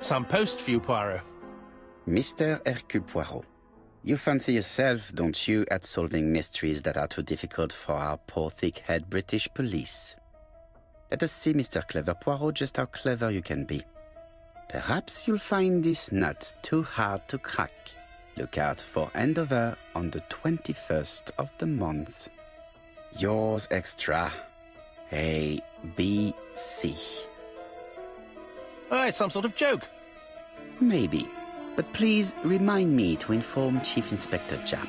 Some post for you, Poirot. Mr. Hercule Poirot, you fancy yourself, don't you, at solving mysteries that are too difficult for our poor thick-head British police. Let us see, Mr. Clever Poirot, just how clever you can be. Perhaps you'll find this nut too hard to crack. Look out for handover on the 21st of the month. Yours extra, A, B, C. Oh, it's some sort of joke. Maybe, but please remind me to inform Chief Inspector Japp.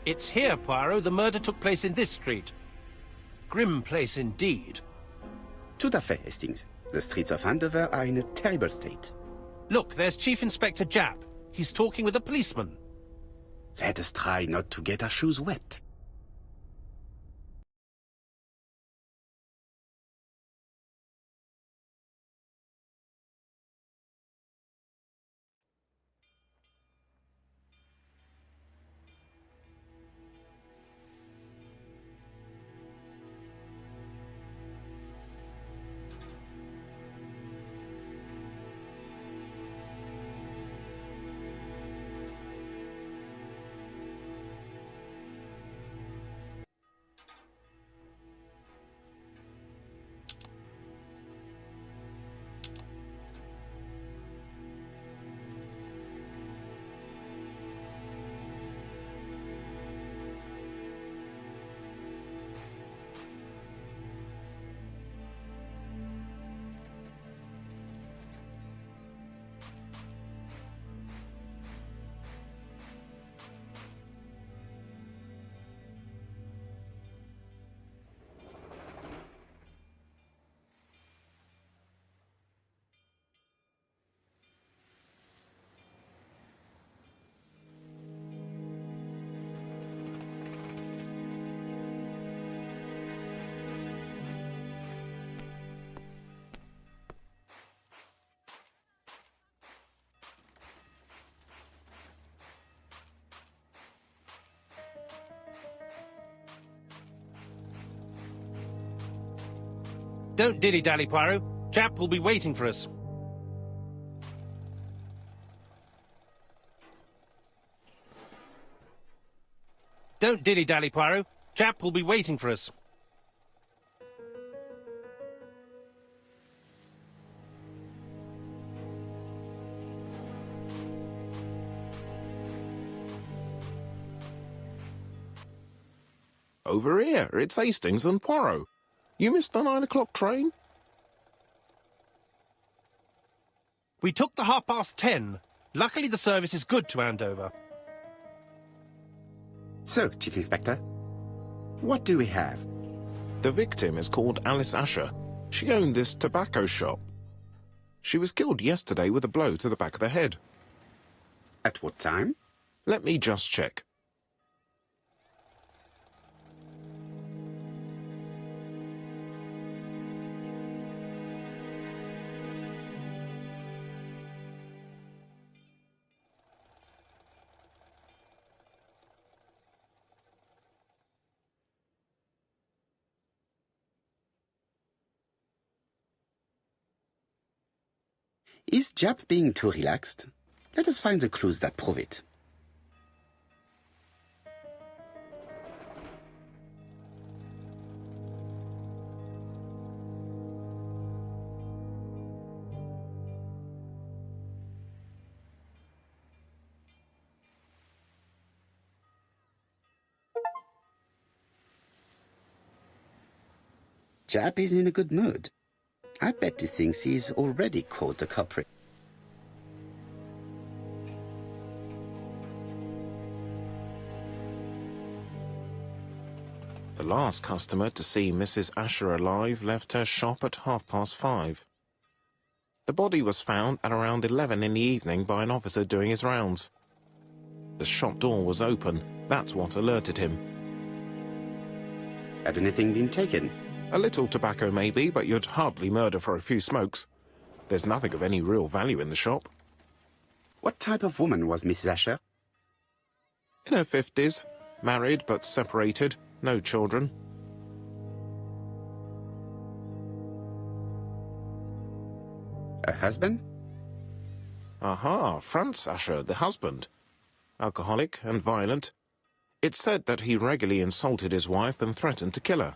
It's here, Poirot. The murder took place in this street. Grim place indeed. Tout à fait, Hastings. The streets of Andover are in a terrible state. Look, there's Chief Inspector Japp. He's talking with a policeman. Let us try not to get our shoes wet. Don't dilly-dally, Poirot. Japp will be waiting for us. Don't dilly-dally, Poirot. Japp will be waiting for us. Over here, it's Hastings and Poirot. You missed the 9 o'clock train? We took the 10:30. Luckily, the service is good to Andover. So, Chief Inspector, what do we have? The victim is called Alice Asher. She owned this tobacco shop. She was killed yesterday with a blow to the back of the head. At what time? Let me just check. Is Japp being too relaxed? Let us find the clues that prove it. Chap is in a good mood. I bet he thinks he's already caught the culprit. The last customer to see Mrs. Asher alive left her shop at 5:30. The body was found at around 11 in the evening by an officer doing his rounds. The shop door was open. That's what alerted him. Had anything been taken? A little tobacco maybe, but you'd hardly murder for a few smokes. There's nothing of any real value in the shop. What type of woman was Mrs. Asher? In her 50s, married but separated, no children. Her husband? Aha, Franz Asher, the husband. Alcoholic and violent. It's said that he regularly insulted his wife and threatened to kill her.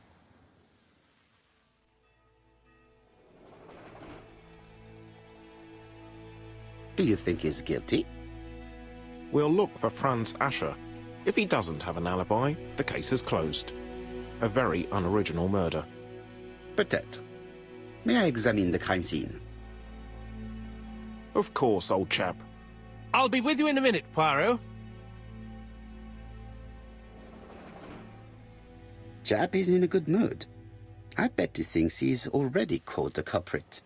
Do you think he's guilty? We'll look for Franz Asher. If he doesn't have an alibi, the case is closed. A very unoriginal murder. Peut-être. May I examine the crime scene? Of course, old chap. I'll be with you in a minute, Poirot. Chap is in a good mood. I bet he thinks he's already caught the culprit.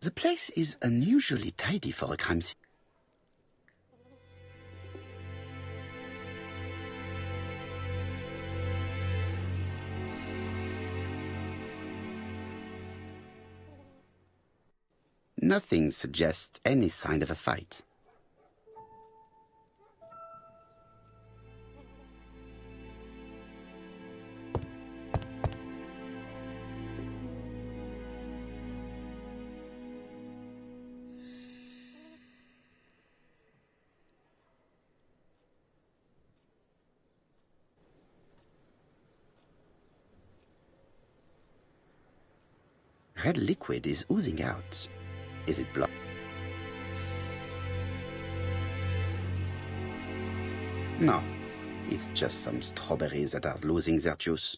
The place is unusually tidy for a crime scene. Nothing suggests any sign of a fight. Red liquid is oozing out. Is it blood? No, it's just some strawberries that are losing their juice.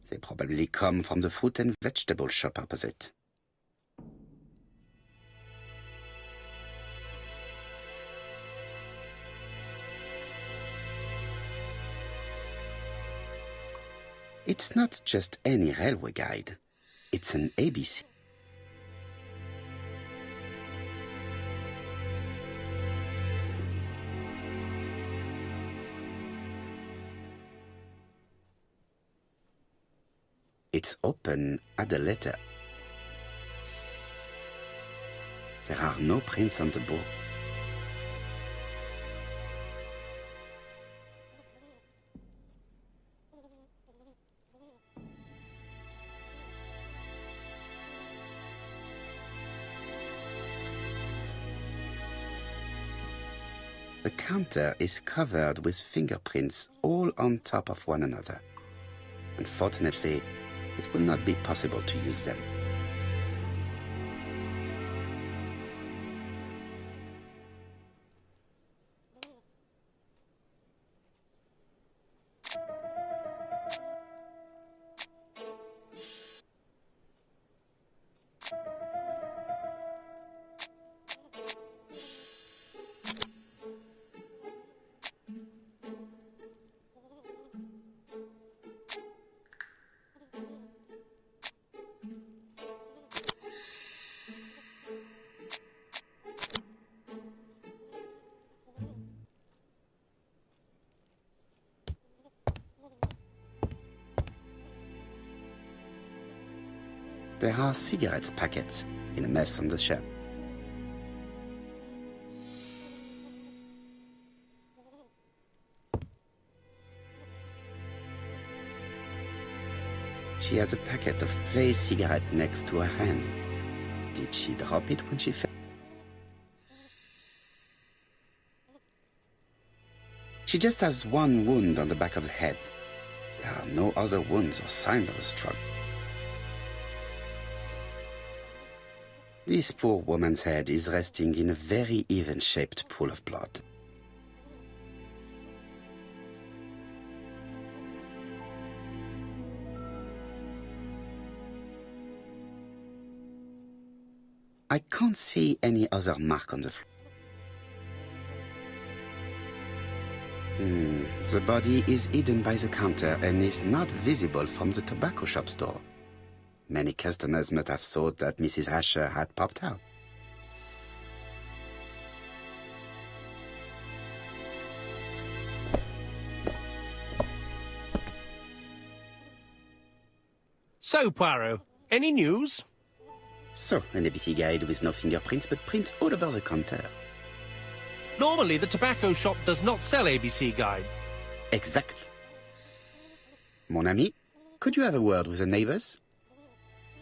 They probably come from the fruit and vegetable shop opposite. It's not just any railway guide. It's an ABC. It's open at the letter. There are no prints on the board. The counter is covered with fingerprints all on top of one another. Unfortunately, it will not be possible to use them. There are cigarettes packets in a mess on the shelf. She has a packet of play cigarette next to her hand. Did she drop it when she fell? She just has one wound on the back of the head. There are no other wounds or signs of a struggle. This poor woman's head is resting in a very even-shaped pool of blood. I can't see any other mark on the floor. The body is hidden by the counter and is not visible from the tobacco shop store. Many customers must have thought that Mrs. Asher had popped out. So, Poirot, any news? So, an ABC guide with no fingerprints, but prints all over the counter. Normally, the tobacco shop does not sell ABC Guide. Exact. Mon ami, could you have a word with the neighbors?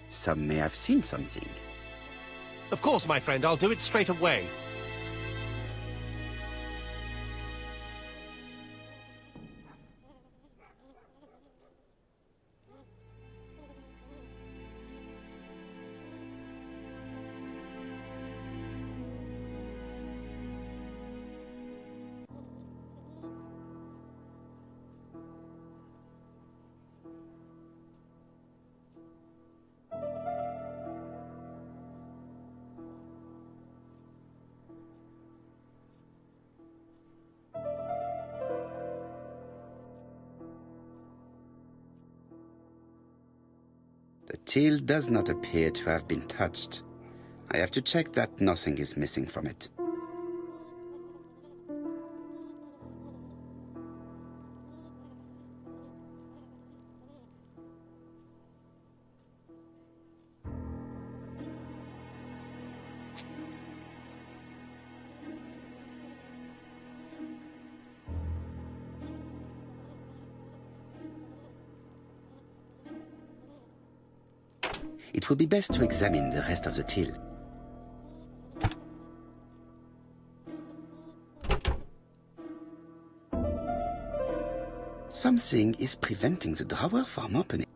Some may have seen something. Of course, my friend, I'll do it straight away. The till does not appear to have been touched. I have to check that nothing is missing from it. It would be best to examine the rest of the till. Something is preventing the drawer from opening.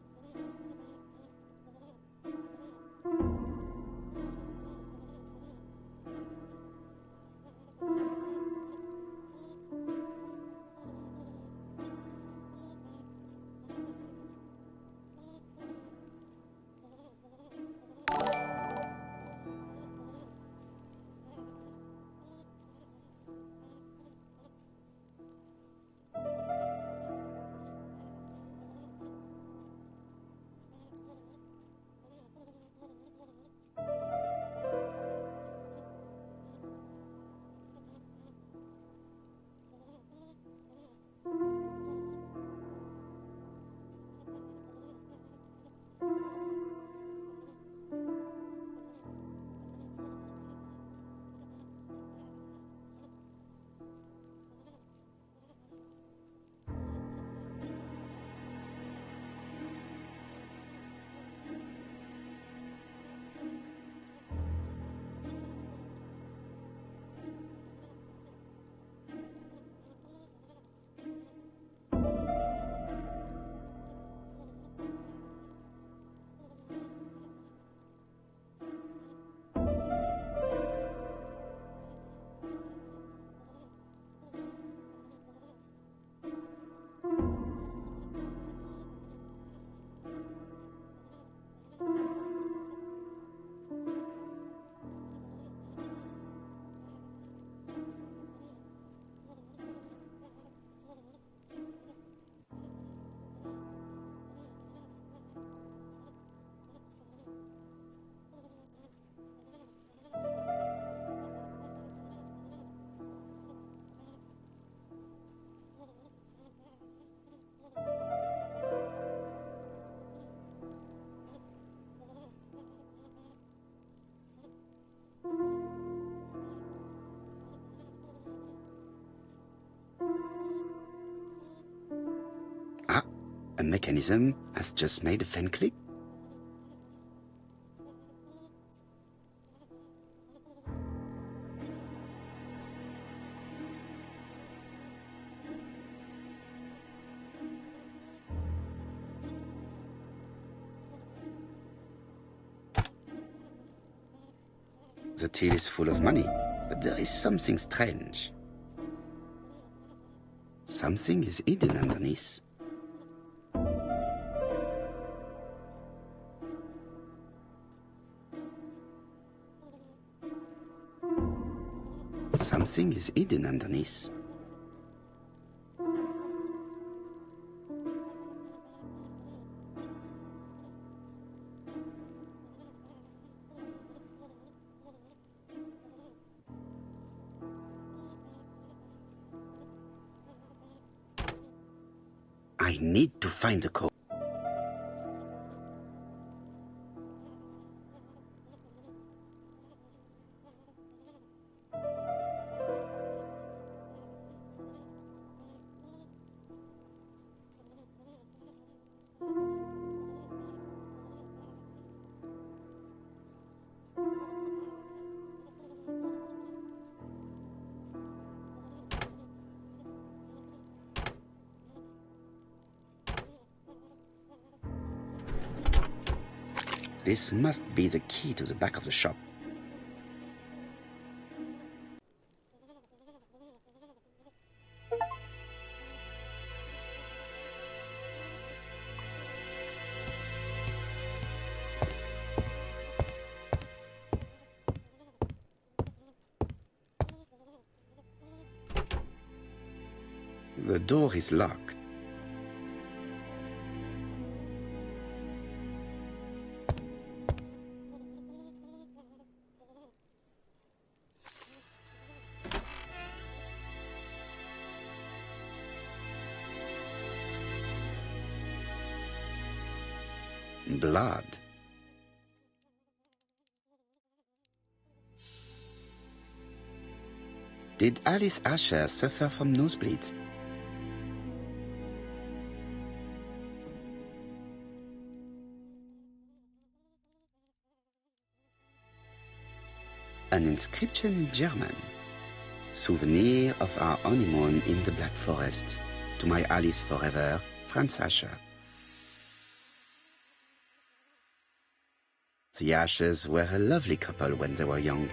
a mechanism has just made a fan click? The till is full of money, but there is something strange. Something is hidden underneath. Something is hidden underneath. I need to find the code. This must be the key to the back of the shop. The door is locked. Blood. Did Alice Asher suffer from nosebleeds? An inscription in German. Souvenir of our honeymoon in the Black Forest. To my Alice forever, Franz Asher. The Ashers were a lovely couple when they were young.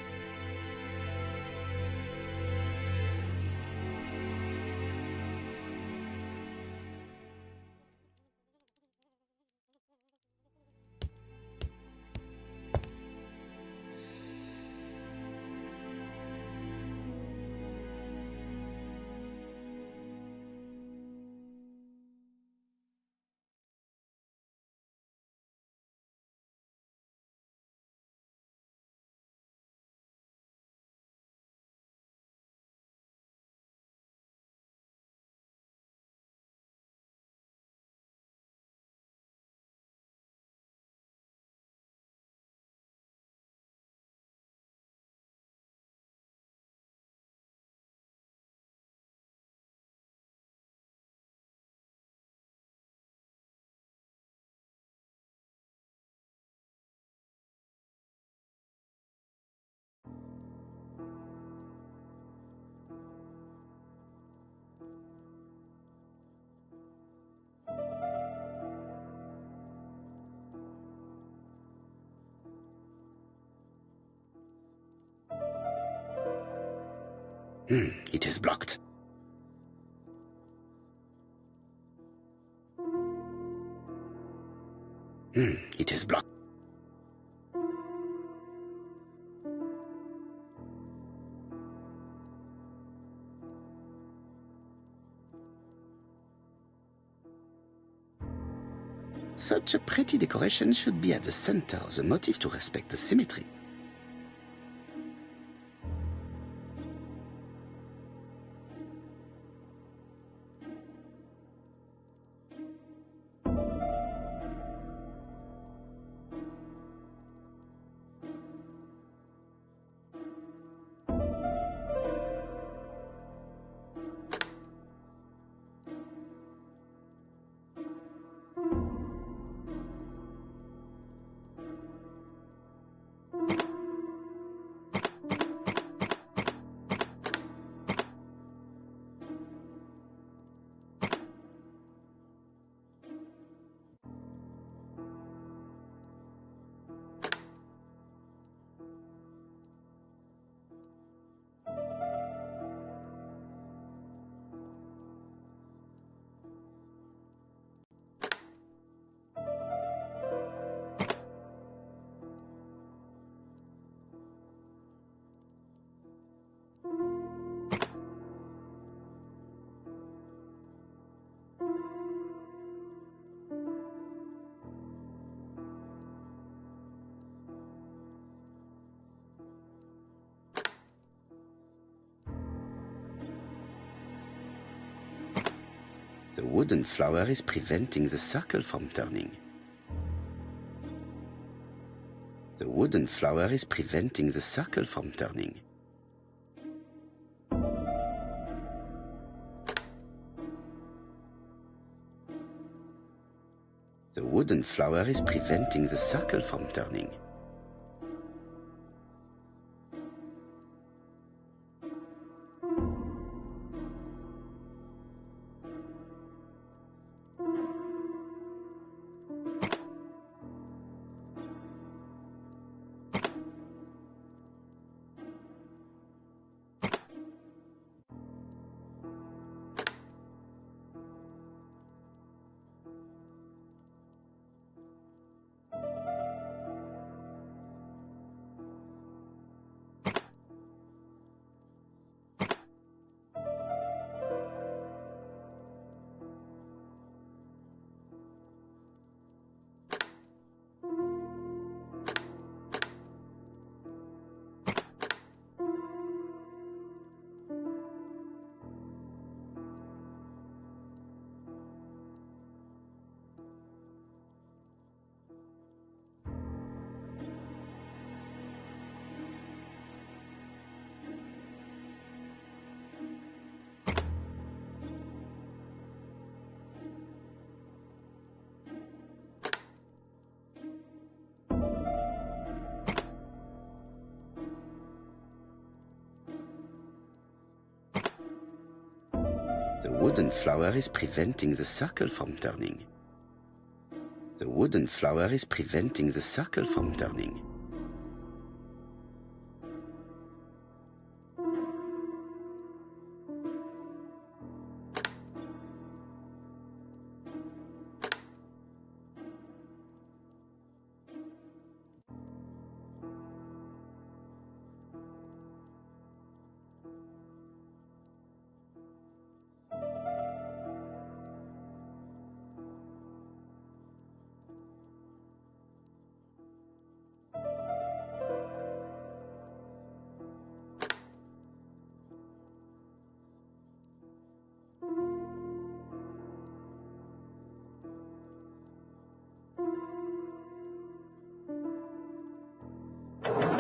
It is blocked. It is blocked. Such a pretty decoration should be at the center of the motif to respect the symmetry. The wooden flower is preventing the circle from turning. The wooden flower is preventing the circle from turning. The wooden flower is preventing the circle from turning. The wooden flower is preventing the circle from turning. The wooden flower is preventing the circle from turning.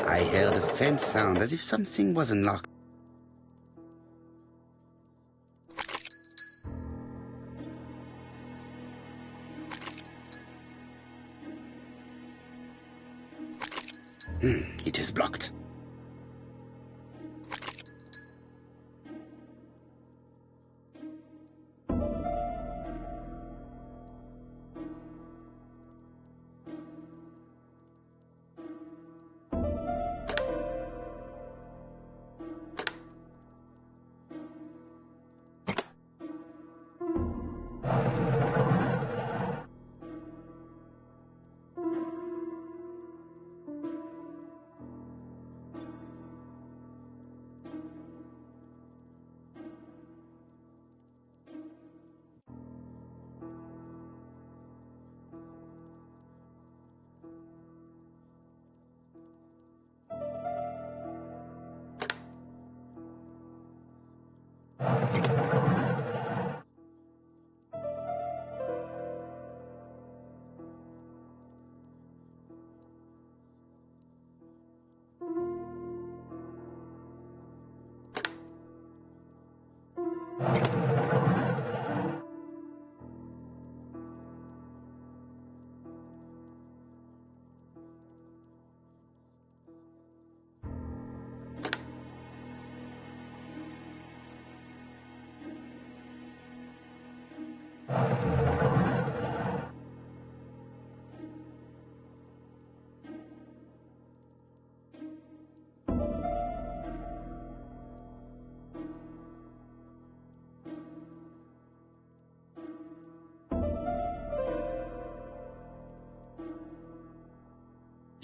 I heard a faint sound as if something was unlocked. It is blocked.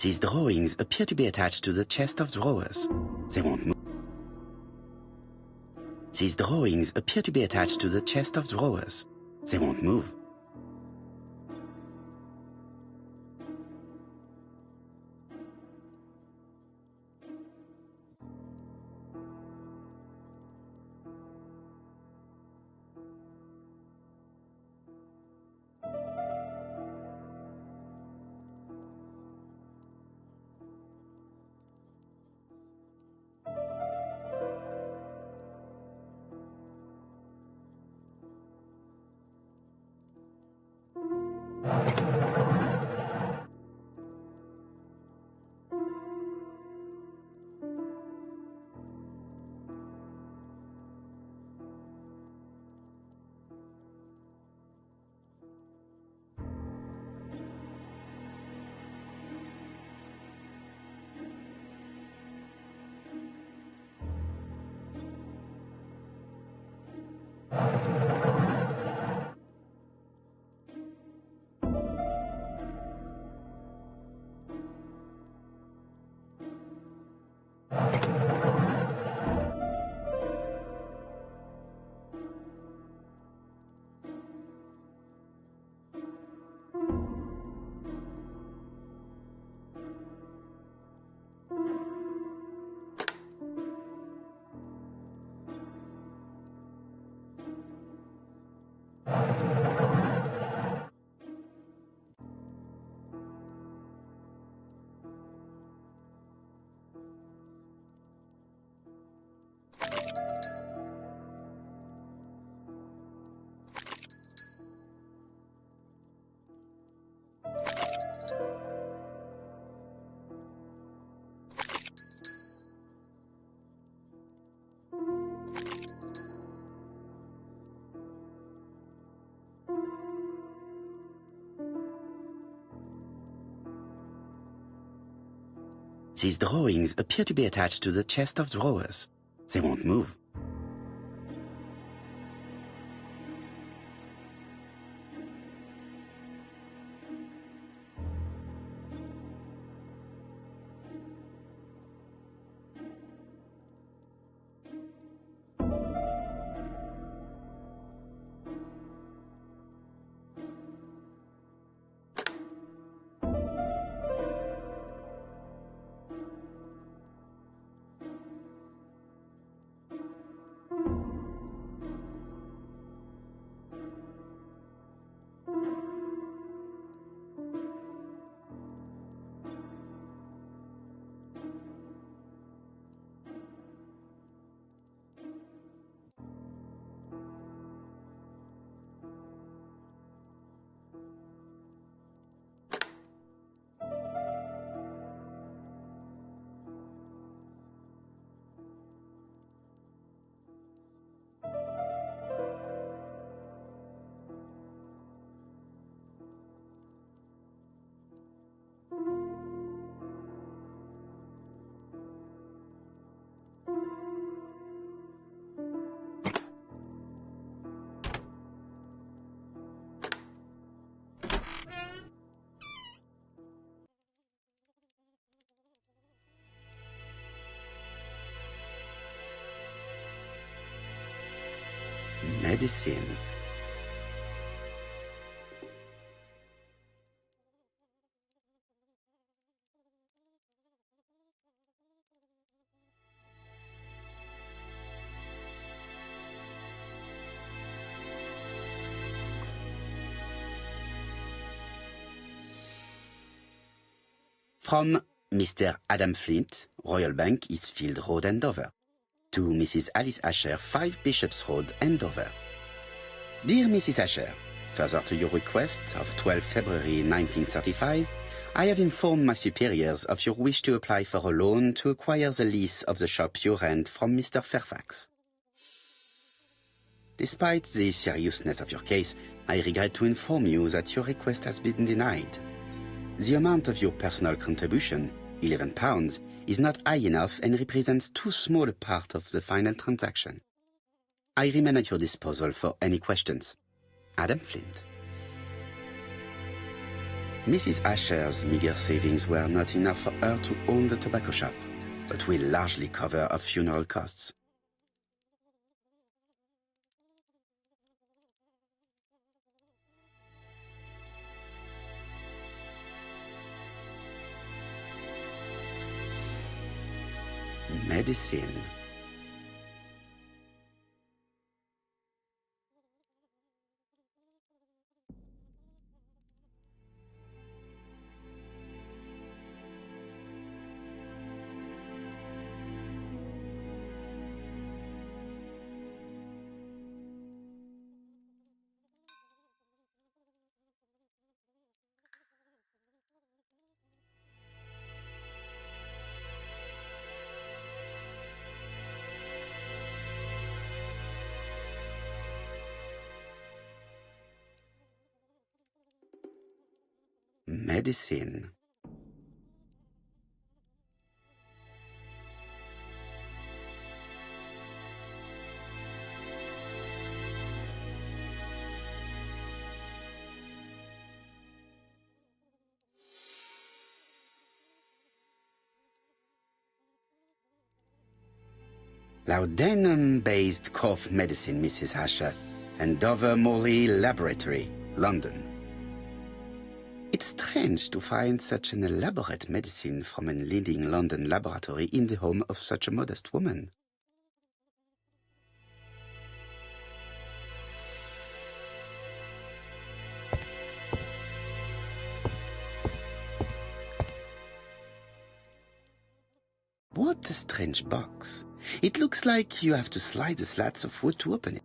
These drawings appear to be attached to the chest of drawers. They won't move. These drawings appear to be attached to the chest of drawers. They won't move. These drawings appear to be attached to the chest of drawers. They won't move. Medicine. From Mr. Adam Flint, Royal Bank, Eastfield Road, Andover. To Mrs. Alice Asher, 5 Bishops Road, Andover. Dear Mrs. Asher, further to your request of 12 February 1935, I have informed my superiors of your wish to apply for a loan to acquire the lease of the shop you rent from Mr. Fairfax. Despite the seriousness of your case, I regret to inform you that your request has been denied. The amount of your personal contribution, £11, is not high enough and represents too small a part of the final transaction. I remain at your disposal for any questions. Adam Flint. Mrs. Asher's meager savings were not enough for her to own the tobacco shop, but will largely cover her funeral costs. Medicine. medicine. Laudanum-based cough medicine, Mrs. Asher, and Dover Morley Laboratory, London. It's strange to find such an elaborate medicine from a leading London laboratory in the home of such a modest woman. What a strange box. It looks like you have to slide the slats of wood to open it.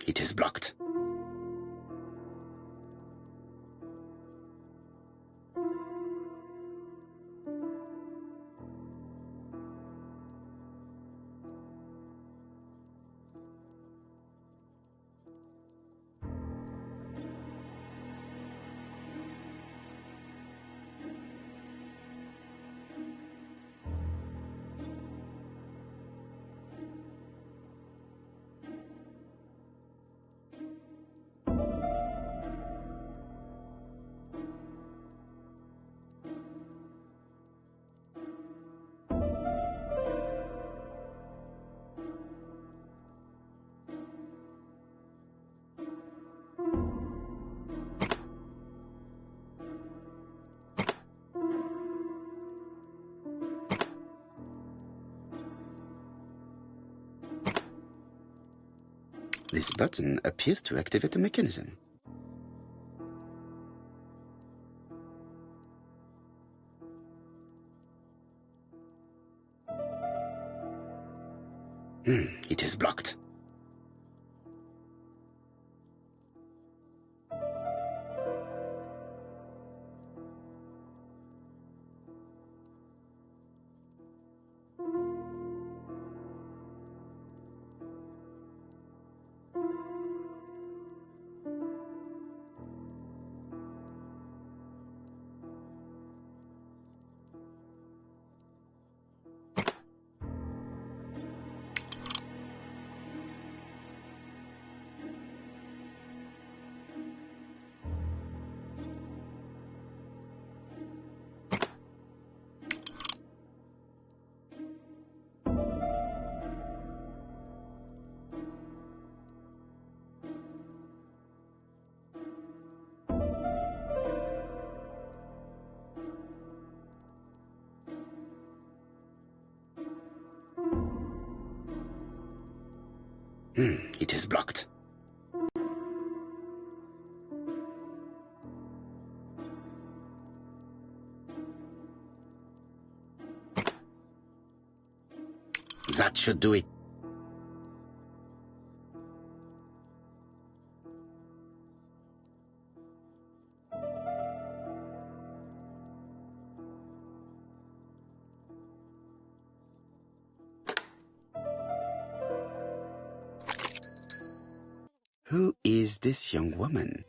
It is blocked. This button appears to activate a mechanism. It is blocked. It is blocked. That should do it. Who is this young woman?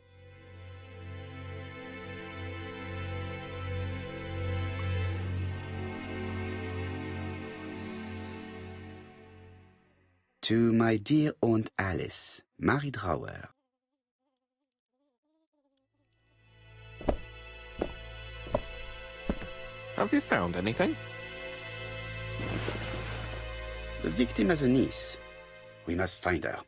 To my dear Aunt Alice, Mary Drower. Have you found anything? The victim has a niece. We must find her.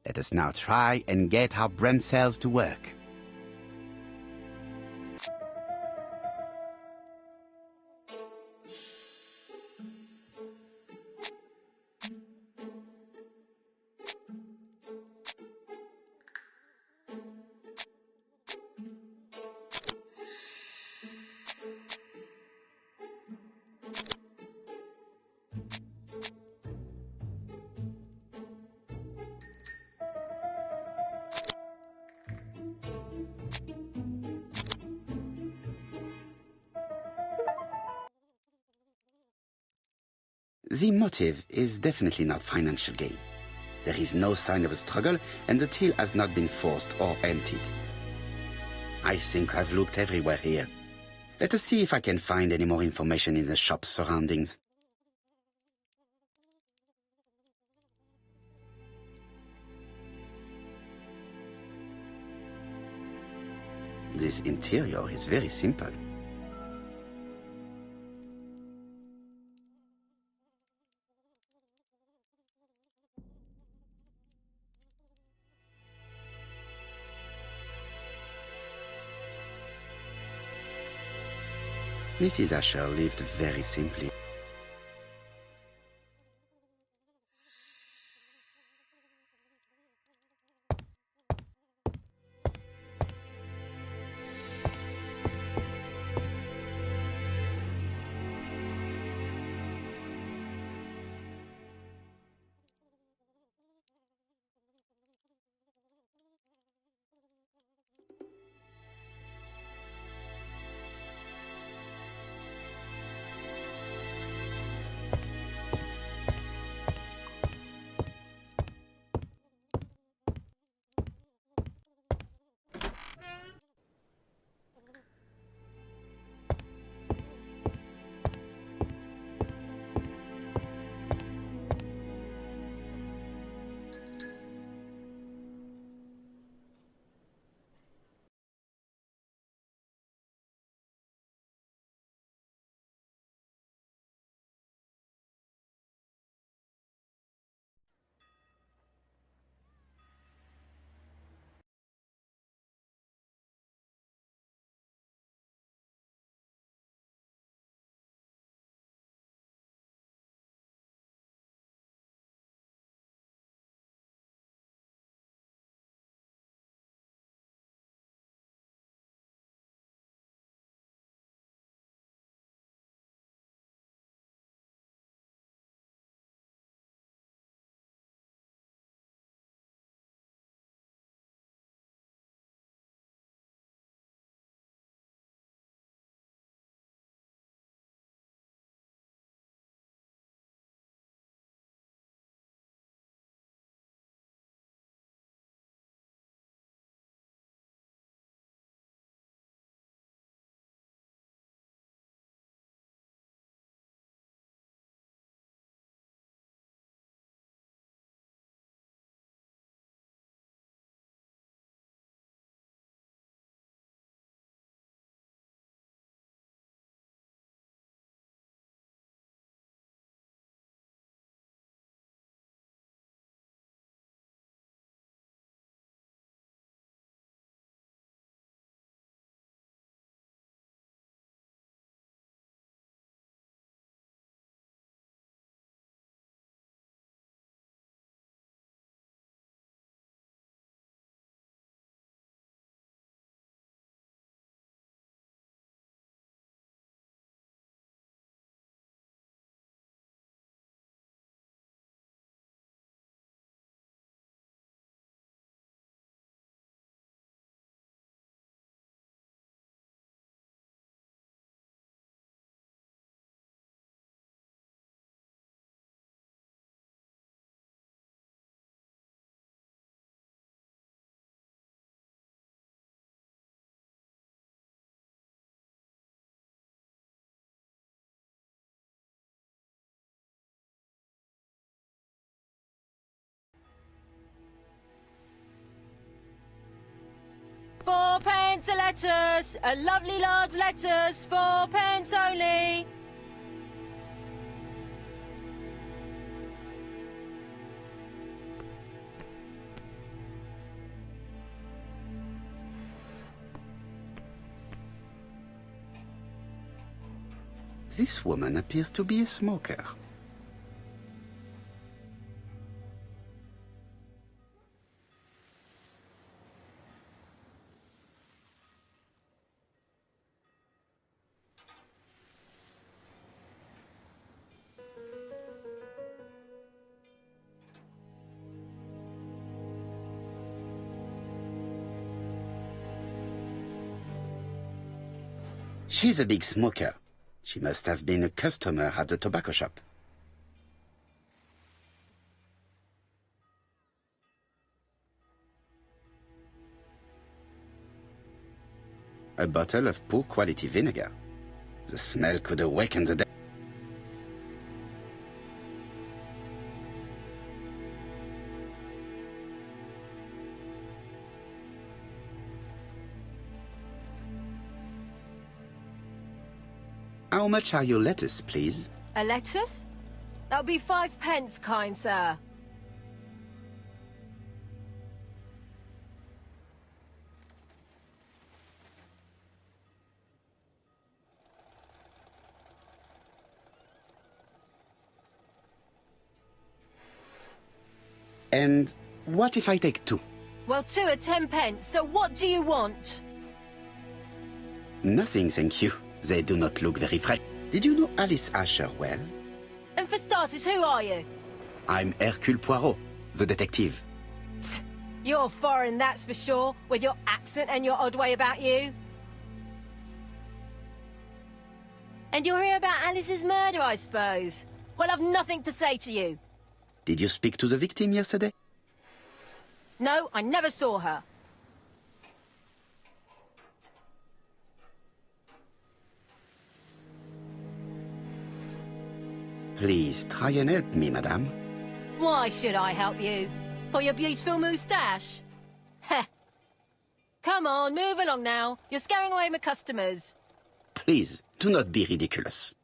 Let us now try and get our brain cells to work. The motive is definitely not financial gain. There is no sign of a struggle, and the till has not been forced or emptied. I think I've looked everywhere here. Let us see if I can find any more information in the shop's surroundings. This interior is very simple. Mrs. Asher lived very simply. £4 a lettuce, a lovely large lettuce, 4p only. This woman appears to be a smoker. She's a big smoker. She must have been a customer at the tobacco shop. a bottle of poor quality vinegar. The smell could awaken the dead. How much are your lettuce, please? A lettuce? That'll be 5 pence, kind sir. And what if I take 2? Well, 2 are 10 pence, so what do you want? Nothing, thank you. They do not look very fresh. Did you know Alice Asher well? And for starters, who are you? I'm Hercule Poirot, the detective. You're foreign, that's for sure, with your accent and your odd way about you. And you're here about Alice's murder, I suppose? Well, I've nothing to say to you. Did you speak to the victim yesterday? No, I never saw her. Please try and help me, madame. Why should I help you? For your beautiful moustache? Heh. Come on, move along now. You're scaring away my customers. Please, do not be ridiculous.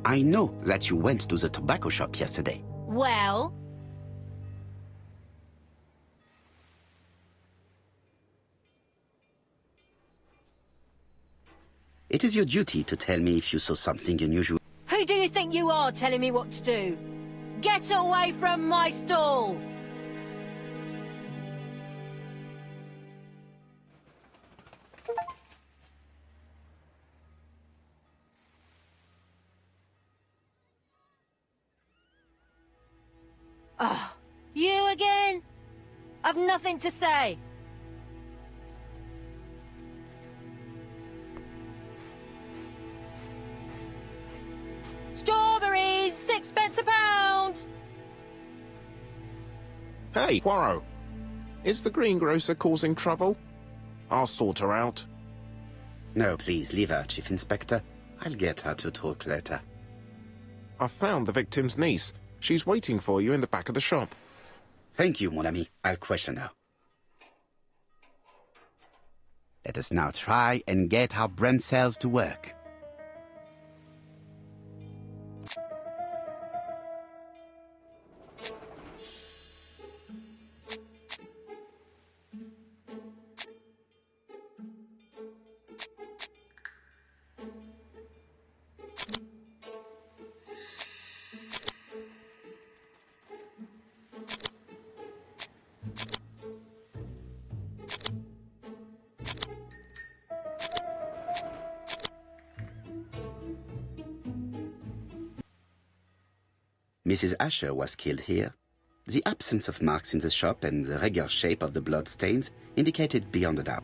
I know that you went to the tobacco shop yesterday. Well? It is your duty to tell me if you saw something unusual. Who do you think you are telling me what to do? Get away from my stall! Oh, you again? I've nothing to say. Strawberries, 6 pence a pound! Hey, Poirot. Is the greengrocer causing trouble? I'll sort her out. No, please, leave her, Chief Inspector. I'll get her to talk later. I've found the victim's niece. She's waiting for you in the back of the shop. Thank you, mon ami. I'll question her. Let us now try and get our brain cells to work. Mrs. Asher was killed here. The absence of marks in the shop and the regular shape of the blood stains indicated beyond a doubt.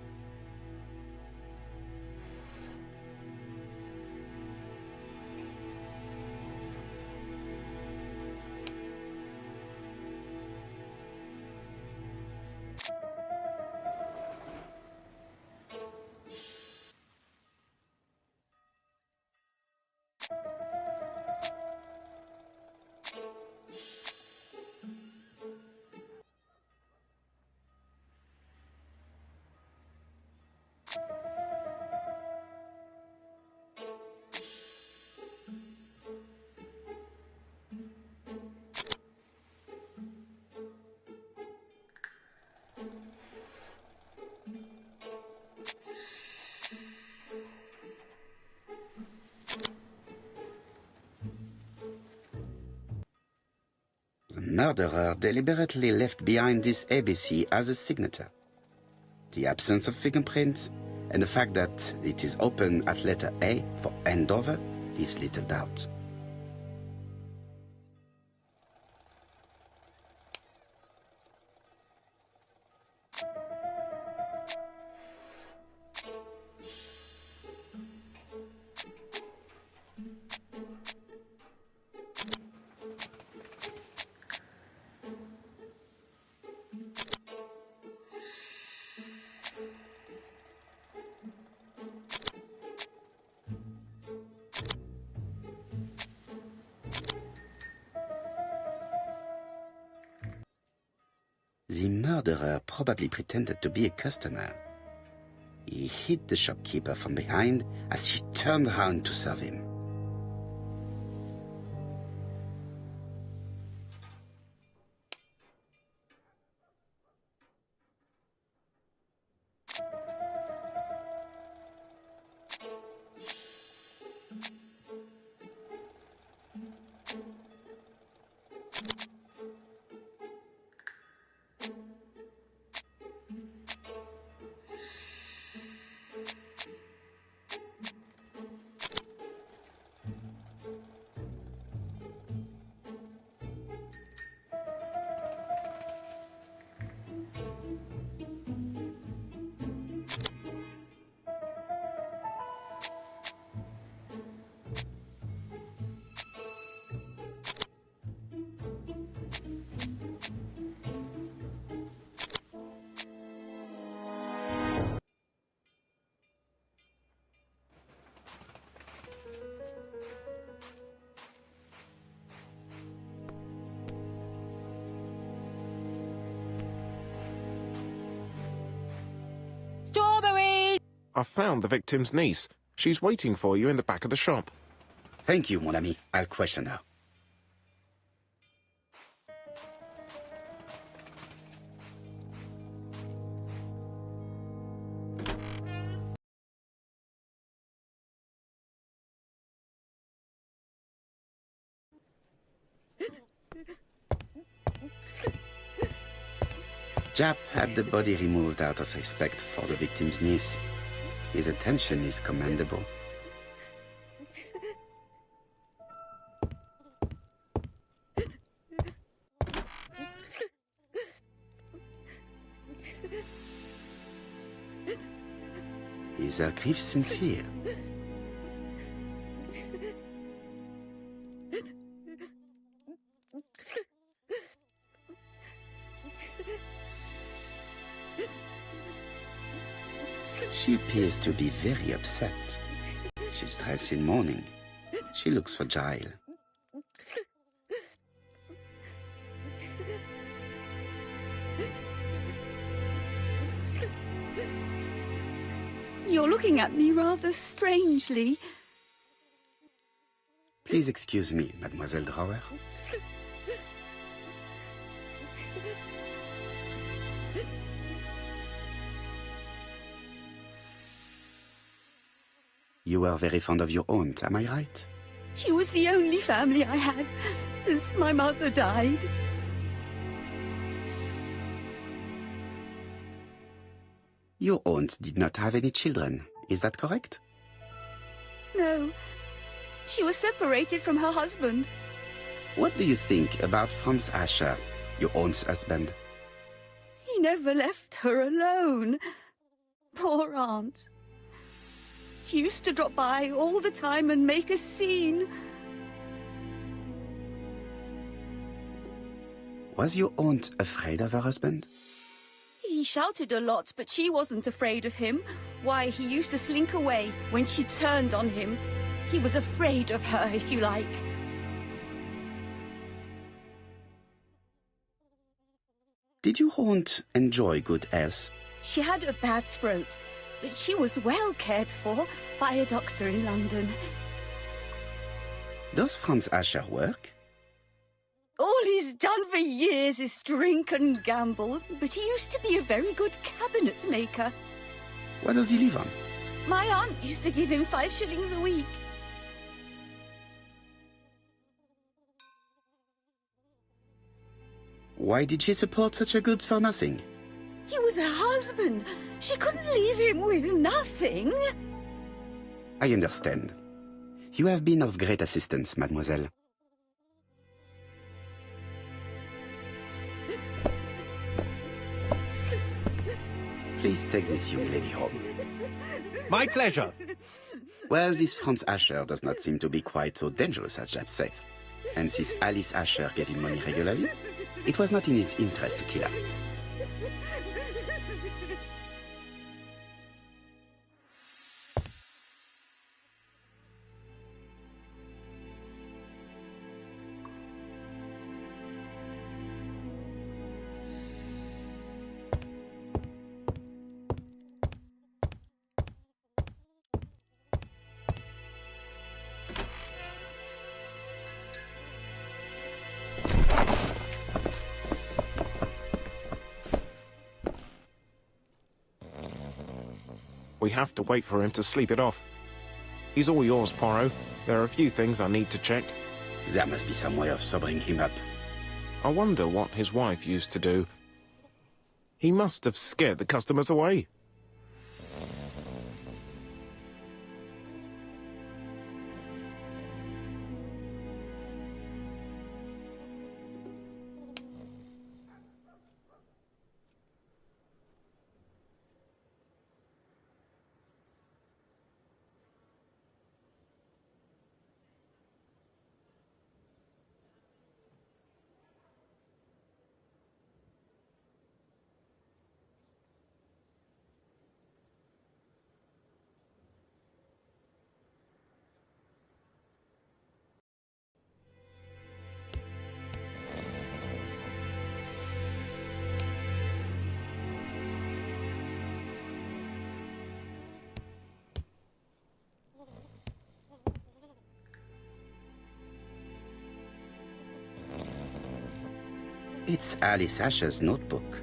The murderer deliberately left behind this ABC as a signature. The absence of fingerprints and the fact that it is open at letter A for Andover leaves little doubt. murderer probably pretended to be a customer. He hit the shopkeeper from behind as she turned around to serve him. Strawberries! I've found the victim's niece. She's waiting for you in the back of the shop. Thank you, mon ami. I'll question her. Jap had the body removed out of respect for the victim's niece. His attention is commendable. Is her grief sincere? She appears to be very upset. She's dressed in mourning. She looks fragile. You're looking at me rather strangely. Please excuse me, Mademoiselle Drower. You were very fond of your aunt, am I right? She was the only family I had since my mother died. Your aunt did not have any children, is that correct? No, she was separated from her husband. What do you think about Franz Asher, your aunt's husband? He never left her alone. Poor aunt. She used to drop by all the time and make a scene. Was your aunt afraid of her husband? He shouted a lot, but she wasn't afraid of him. Why, he used to slink away when she turned on him. He was afraid of her, if you like. Did your aunt enjoy good health? She had a bad throat, but she was well cared for by a doctor in London. Does Franz Asher work? All he's done for years is drink and gamble, but he used to be a very good cabinet maker. What does he live on? My aunt used to give him 5 shillings a week. Why did she support such a goods for nothing? He was her husband. She couldn't leave him with nothing. I understand. You have been of great assistance, mademoiselle. Please take this young lady home. My pleasure. Well, this Franz Asher does not seem to be quite so dangerous as Jap says. And since Alice Asher gave him money regularly, it was not in his interest to kill her. We have to wait for him to sleep it off. He's all yours, Poirot. There are a few things I need to check. There must be some way of sobering him up. I wonder what his wife used to do. He must have scared the customers away. It's Alice Asher's notebook.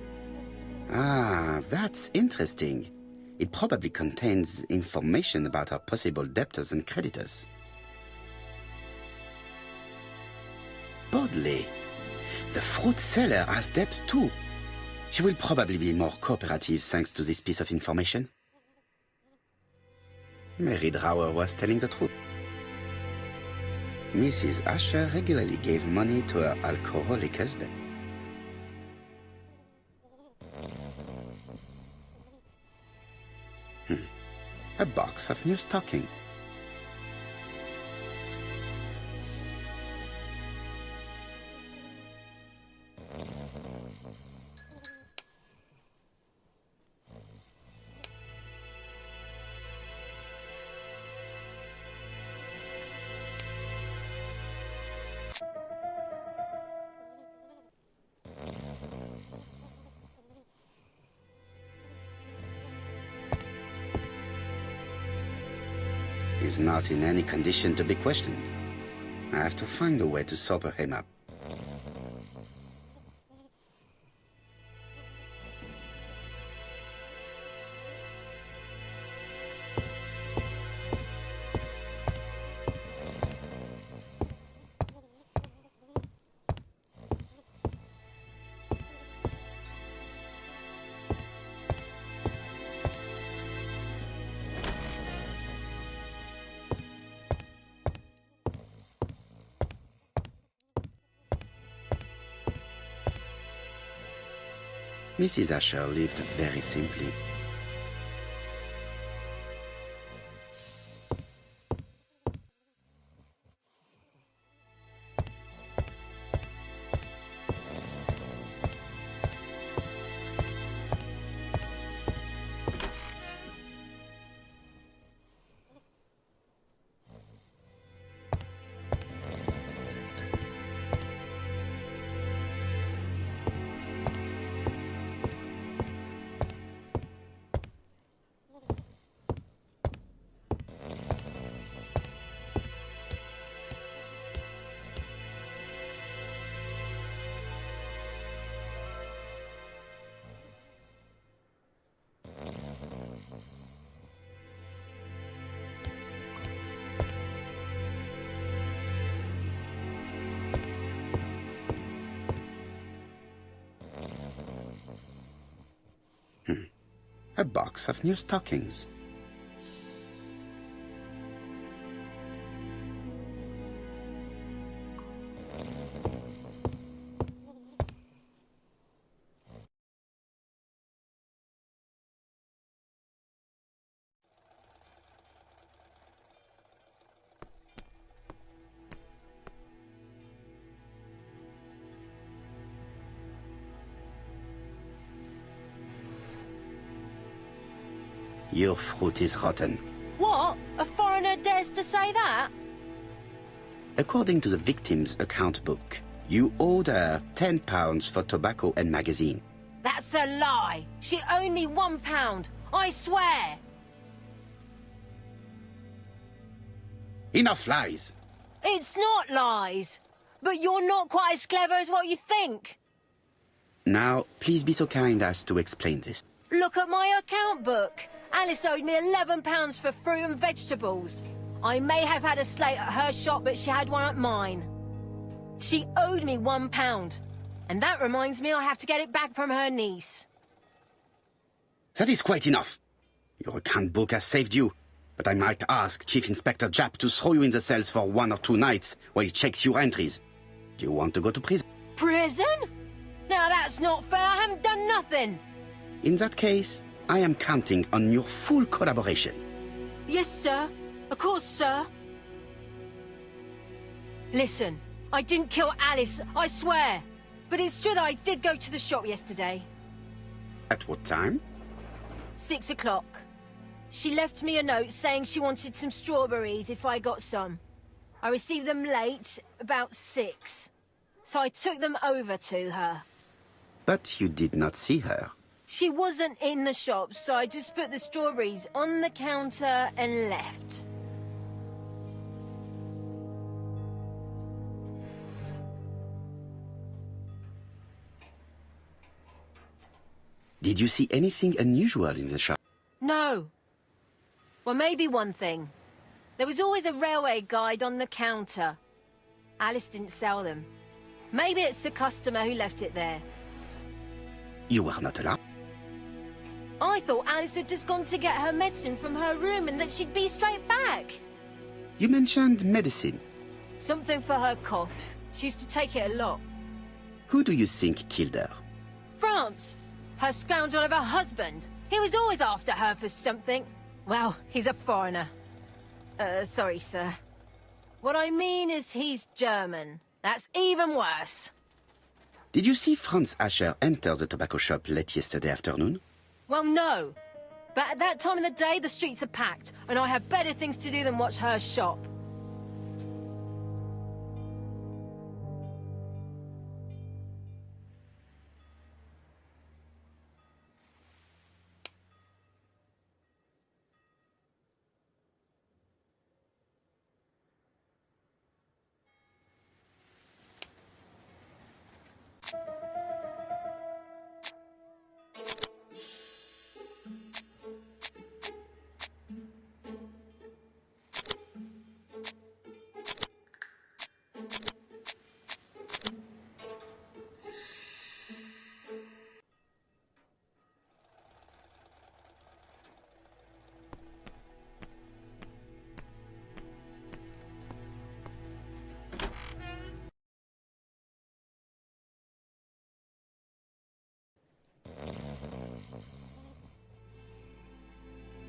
Ah, that's interesting. It probably contains information about our possible debtors and creditors. Bodley. The fruit seller has debts too. She will probably be more cooperative thanks to this piece of information. Mary Drower was telling the truth. Mrs. Asher regularly gave money to her alcoholic husband. A box of new stocking. He's not in any condition to be questioned. I have to find a way to sober him up. Mrs. Asher lived very simply. A box of new stockings. Your fruit is rotten. What? A foreigner dares to say that? According to the victim's account book, you owed her £10 for tobacco and magazine. That's a lie. She owed me £1. I swear. Enough lies! It's not lies. But you're not quite as clever as what you think. Now, please be so kind as to explain this. Look at my account book. Alice owed me £11 for fruit and vegetables. I may have had a slate at her shop, but she had one at mine. She owed me £1. And that reminds me I have to get it back from her niece. That is quite enough. Your account book has saved you, but I might ask Chief Inspector Japp to throw you in the cells for 1 or 2 nights while he checks your entries. Do you want to go to prison? Prison? Now that's not fair. I haven't done nothing. In that case, I am counting on your full collaboration. Yes, sir. Of course, sir. Listen, I didn't kill Alice, I swear. But it's true that I did go to the shop yesterday. At what time? 6 o'clock. She left me a note saying she wanted some strawberries if I got some. I received them late, about 6. So I took them over to her. But you did not see her. She wasn't in the shop, so I just put the strawberries on the counter and left. Did you see anything unusual in the shop? No. Well, maybe one thing. There was always a railway guide on the counter. Alice didn't sell them. Maybe it's the customer who left it there. You were not allowed? I thought Alice had just gone to get her medicine from her room and that she'd be straight back. You mentioned medicine. Something for her cough. She used to take it a lot. Who do you think killed her? France. Her scoundrel of a husband. He was always after her for something. Well, he's a foreigner. Sorry, sir. What I mean is he's German. That's even worse. Did you see Franz Asher enter the tobacco shop late yesterday afternoon? Well, no. But at that time of the day, the streets are packed, and I have better things to do than watch her shop.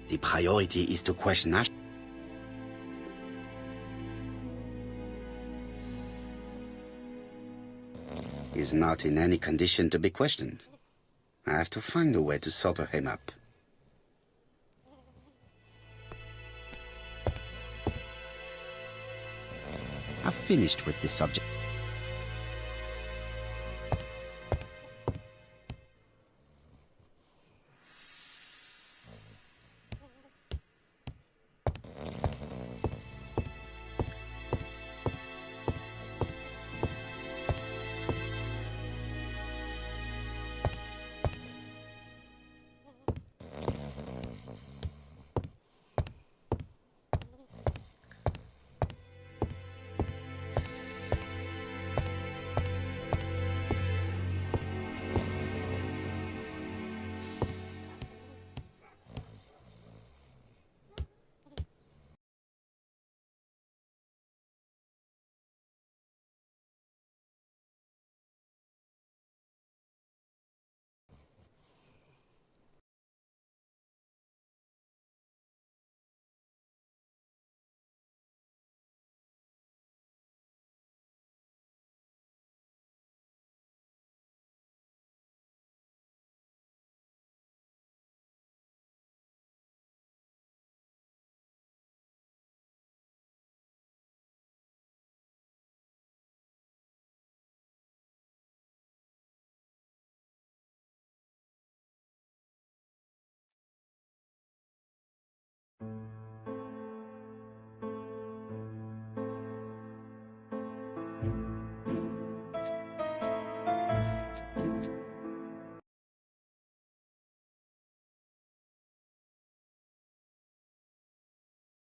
The priority is to question Asher. He's not in any condition to be questioned. I have to find a way to sober him up. I've finished with this subject.